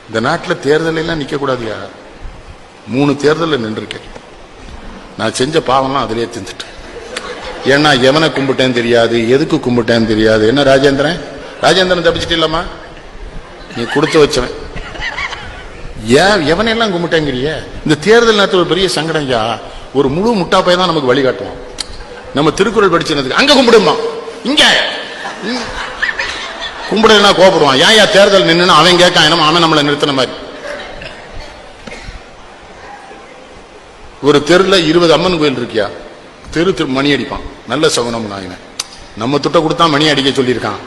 இந்த நாட்டில் தேர்தல் எல்லாம் நிக்க கூடாதுயா. 3 தேர்தலில் நின்றுருக்கேன். நான் செஞ்ச பாவம்லாம் அதிலே தின்னுட்டேன். ஏன்னா எவனை கும்பிட்டேன்னு தெரியாது, எதுக்கு கும்பிட்டேன்னு தெரியாது. என்ன ராஜேந்திரன் தப்பிச்சுட்டு இல்லாமா? நீ கொடுத்து வச்சவன். ஏன் எவனையெல்லாம் கும்பிட்டேங்கிறிய? இந்த தேர்தல் நேரத்தில் ஒரு பெரிய சங்கடம்யா. ஒரு முழு முட்டாப்பை தான் நமக்கு வழிகாட்டுவான். நம்ம திருக்குறள் படிச்சதுக்கு அங்க கும்பிடுமா, இங்க கும்பிடுனா கோபப்படுவான். ஏன் தேர்தல் நின்று அவன் கேட்கான், அவன் நம்மளை நிறுத்தின மாதிரி. ஒரு தெருல 20 அம்மன் கோயில் இருக்கியா, தெரு மணி அடிப்பான். நல்ல சகுனம் நாயின. நம்ம துட்ட கொடுத்தா மணி அடிக்க சொல்லியிருக்கான்.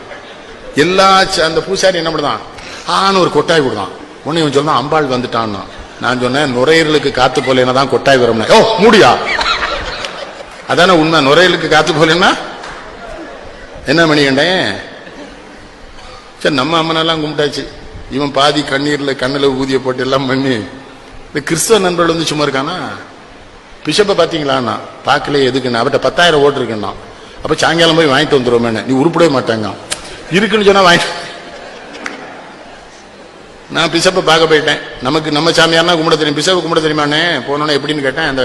எல்லா அந்த பூசாரி என்ன பண்ணுதான், ஆன்னு ஒரு கொட்டாய் கொடுத்தான். உன்னை இவன் சொன்னா அம்பாள் வந்துட்டான்னா. நான் சொன்னேன், நுரையீரலுக்கு காத்து போலேன்னா தான் கொட்டாய் வரும். ஓ மூடியா, அதான உண்மை. நுரையீரலுக்கு காத்து போலேன்னா என்ன மணி கண்டேன். சரி, நம்ம அம்மனெல்லாம் கும்பிட்டாச்சு. இவன் பாதி கண்ணீர்ல கண்ணில் ஊதிய போட்டு எல்லாம் பண்ணி. இந்த கிறிஸ்தவ நண்பர்கள் வந்து சும்மா இருக்கானா? பிஷப்பை பாத்தீங்களா? பார்க்கல. எதுக்குன்னு அவர்கிட்ட 10,000 ஓட்டு இருக்குன்னா. அப்ப சாயங்காலம் போய் வாங்கிட்டு வந்துருவோம். நீ உருப்படவே மாட்டாங்க. இருக்குன்னு சொன்னா வாங்கிட்டு. நான் பிஷப்பை பார்க்க போயிட்டேன். நம்ம சாமியார்னா கும்பிட தெரியும், பிஷப்பை கும்பிட தெரியுமானே. போனோன்னே எப்படின்னு கேட்டேன். அந்த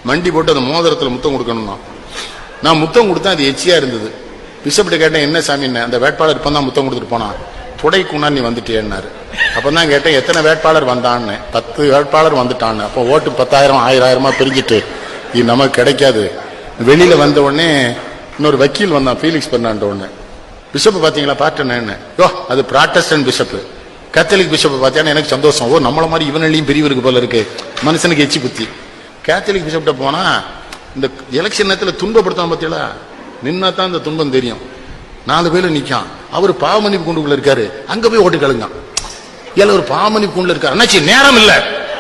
மண்டி போட்டு அந்த மோதிரத்தில் முத்தம் கொடுக்கணும்னா. நான் முத்தம் கொடுத்தேன், அது எச்சியா இருந்தது. பிஷப்கிட்ட கேட்டேன், என்ன சாமின்னு. அந்த வேட்பாளர் இப்போ தான் முத்தம் கொடுத்துட்டு போனான். துடைக்குன்னா நீ வந்துட்டேன்னாரு. அப்பதான் கேட்டேன், எத்தனை வேட்பாளர் வந்தான்னு. 10 வேட்பாளர் வந்துட்டான்னு. அப்போ ஓட்டு 10,000 1000 பிரிஞ்சுட்டு இது நமக்கு கிடைக்காது. வெளியில வந்த உடனே இன்னொரு வக்கீல் வந்தான், ஃபீலிக்ஸ் பண்ணான்ற உடனே. பிஷப் பாத்தீங்களா? பார்த்தேன்னு. யோ அது ப்ராட்டஸ்டன்ட் பிஷப். கேத்தலிக் பிஷப் பார்த்தேன்னா எனக்கு சந்தோஷம். ஓ நம்மள மாதிரி இவனையும் பிரிவு இருக்கு போல இருக்கு. மனுஷனுக்கு எச்சி புத்தி. கேத்தலிக் பிஷப்ட போனா இந்த எலெக்ஷன் நேரத்தில் துன்பப்படுத்தாம பார்த்தீங்களா? நின்னா தான் இந்த துன்பம் தெரியும். 4 பேர் நிக்கான். அவர் பாவமன்னிப்பு கூண்டுக்குள்ள இருக்காரு. அங்க போய் ஓட்டு கழுங்க. ஏல ஒரு பாவமன்னிப்பு கூண்டுல இருக்காரு. அண்ணாச்சி நேரம் இல்ல,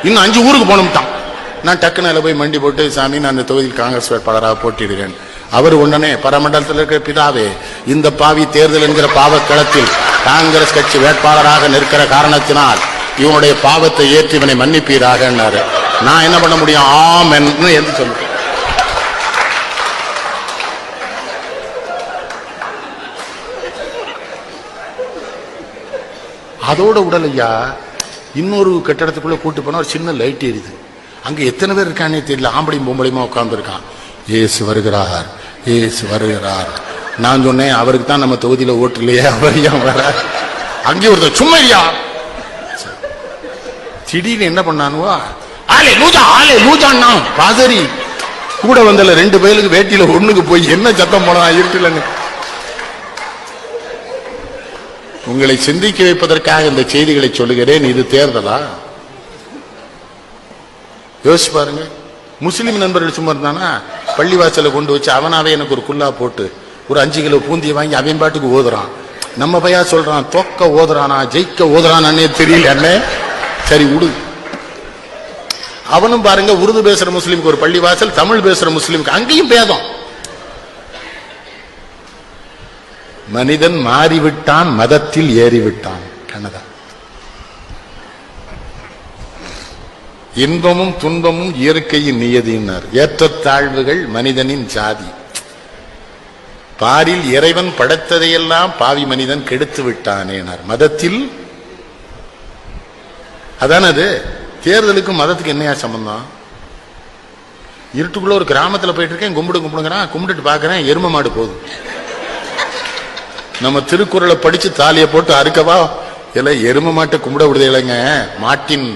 இன்னும் 5 ஊருக்கு போனோம்ட்டான். நான் டக்குன்னு போய் மண்டி போட்டு, சாமி நான் இந்த தொகுதியில் காங்கிரஸ் வேட்பாளராக போட்டிடுறேன். அவர் உடனே பரமண்டலத்தில் இருக்கிற பிதாவே, இந்த பாவி தேர்தல் என்கிற பாவக்களத்தில் காங்கிரஸ் கட்சி வேட்பாளராக நிற்கிற காரணத்தினால் இவனுடைய பாவத்தை ஏற்றி இவனை மன்னிப்பீராக. நான் என்ன பண்ண முடியும்? ஆமென்னு என்று சொல்லுவேன். அதோட உடல் ஐயா, இன்னொரு கட்டடத்துக்குள்ள கூட்டு போனா ஒரு சின்ன லைட் எரியுது. அங்க எத்தனை பேர் இருக்கானே தெரியல. ஆம்பளையும் பொம்பளையுமா உட்கார்ந்து இருக்கான். ஏசு வருகிறார், ஏசு வருகிறார். நான் சொன்னேன், அவருக்கு தான் நம்ம தொகுதியில ஓட்டு இல்லையே, அவர் ஏன் வர? அங்கே ஒருத்தர் சும்மா இல்லையா. திடீர்னு என்ன பண்ணானுவா, ஆலே லூஜா ஆலே லூஜான்னா பாதரி கூட வந்தல 2 பேருக்கு வேட்டியில ஒண்ணுக்கு போய் என்ன சத்தம் போனா இருக்குல்லன்னு. உங்களை சிந்திக்க வைப்பதற்காக இந்த செய்திகளை சொல்லுகிறேன். இது தேர்தலா? யோசிச்சு பாருங்க. முஸ்லிம் நண்பர்கள் சும்மா இருந்தானா பள்ளிவாசல கொண்டு வச்சு அவனாவே எனக்கு ஒரு குல்லா போட்டு ஒரு 5 கிலோ பூந்தியை வாங்கி அவன் பாட்டுக்கு ஓதுறான். நம்ம பையா சொல்றான், தொக்க ஓதுறானா ஜெயிக்க ஓதுறானே தெரியல. அண்ணே சரி விடு. அவனும் பாருங்க, உருது பேசுற முஸ்லீமுக்கு ஒரு பள்ளிவாசல், தமிழ் பேசுற முஸ்லீமுக்கு அங்கேயும் பேதம். மனிதன் மாறிவிட்டான், மதத்தில் ஏறிவிட்டான். கண்ணதா. இன்பமும் துன்பமும் இயற்கையின் நியதியினர். ஏற்றத்தாழ்வுகள் மனிதனின் ஜாதி. பாரில் இறைவன் படைத்ததையெல்லாம் பாவி மனிதன் கெடுத்து விட்டானேனார். மதத்தில் அதானது. தேர்தலுக்கும் மதத்துக்கு என்னையா சம்பந்தம்? இருட்டுக்குள்ள ஒரு கிராமத்தில் போயிட்டு இருக்கேன், கும்பிடுங்கிறான். கும்பிட்டுட்டு பாக்குறேன், எரும மாடு போகுது. நம்ம திருக்குறளை படிச்சு தாலியை போட்டு அறுக்கவா? இல்ல எரும மாட்டை கும்பிட விடுதே இல்லைங்க. மாட்டின்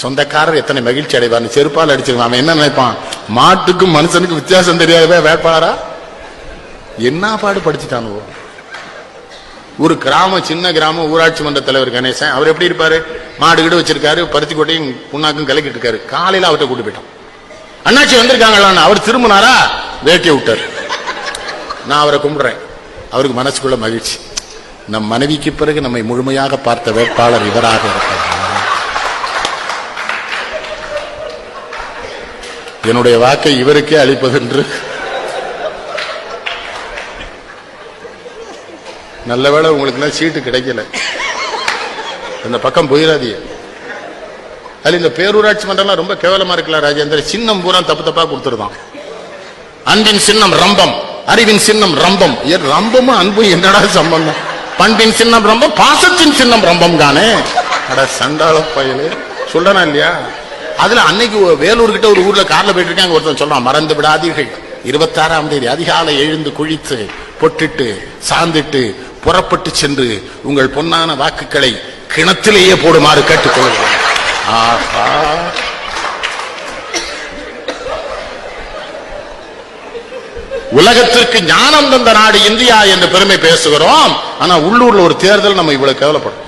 சொந்தக்காரர் எத்தனை மகிழ்ச்சி அடைவார். செருப்பால் அடிச்சிருவான். அவன் என்ன நினைப்பான்? மாட்டுக்கும் மனுஷனுக்கு வித்தியாசம் தெரியாதவே வேட்பாளரா? என்ன பாடு படிச்சுட்டானோ. ஒரு கிராமம், சின்ன கிராமம், ஊராட்சி மன்ற தலைவர் கணேசன். அவர் எப்படி இருப்பாரு? மாடு கிட்ட வச்சிருக்காரு, பருத்தி கோட்டையும் புண்ணாக்கும் கலக்கிட்டு இருக்காரு. காலையில அவர்கிட்ட கூட்டு போயிட்டான். அண்ணாச்சி வந்திருக்காங்களான்னு அவர் திரும்பினாரா, வேட்டியை விட்டார். நான் அவரை கும்பிடுறேன். அவருக்கு மனசுக்குள்ள மகிழ்ச்சி. நம் மனைவிக்கு பிறகு நம்மை முழுமையாக பார்த்த வேட்பாளர் இவராக இருப்பார். என்னுடைய வாக்கை இவருக்கே அளிப்பதென்று. நல்லவேளை உங்களுக்கு சீட்டு கிடைக்கல, இந்த பக்கம் போயிடாதீங்க. அது இந்த பேரூராட்சி மன்றம் ரொம்ப கேவலமா இருக்கலாம் ராஜேந்திர. சின்னம் பூரா தப்பு தப்பா கொடுத்துருதான். அன்பின் சின்னம் ரம்பம், அறிவின் சின்னம் ரம்பம். ரம்பமும் அன்பும் என்னடா சம்பந்தம்? பண்பின் சின்னம் ரம்பம், பாசத்தின் சின்னம் ரம்பம் தானே. அட சண்டாள பயலு சொல்றனா இல்லையா? அதுல அன்னைக்கு வேலூர் கிட்ட ஒரு ஊர்ல கார்ல போயிட்டு இருக்காங்க, ஒருத்தன் சொல்றான், மறந்து விடாதீர்கள் 26ஆம் தேதி அதிகாலை எழுந்து குளித்து பொட்டிட்டு சாந்திட்டு புறப்பட்டு சென்று உங்கள் பொன்னான வாக்குகளை கிணத்திலேயே போடுமாறு கேட்டுக்கொள்கிறேன். ஆஹா, உலகத்திற்கு ஞானம் தந்த நாடு இந்தியா என்று பெருமை பேசுகிறோம். ஆனா உள்ளூர்ல ஒரு தேர்தல் நம்ம இவ்வளவு கேவலப்படும்.